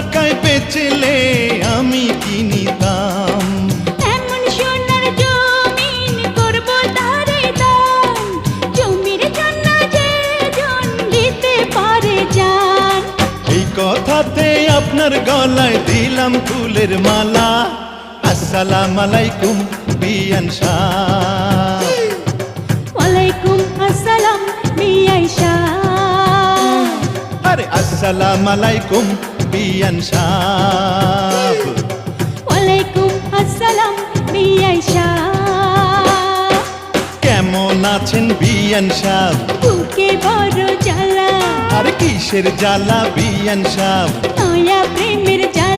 টাকায় বেচলে আমি কি নিতাম। এমন সোনার জমিন করব তারে দান, জমির জন্য যে জন দিতে পারে জান। এই কথাতে আপনার গলায় দিলাম ফুলের মালা। আসসালামু আলাইকুম বিয়ান সাহ। ওয়ালাইকুম আসসালাম বিআই সাহ। আরে আসসালামু আলাইকুম বিয়ান সাহ। ওয়ালাইকুম আসসালাম বিআই সাহ। কেমন আছেন বিয়ান সাহ? বুকে বড় জ্বালা, আর কিসের জ্বালা বিয়ান সাহ? নয়া প্রেম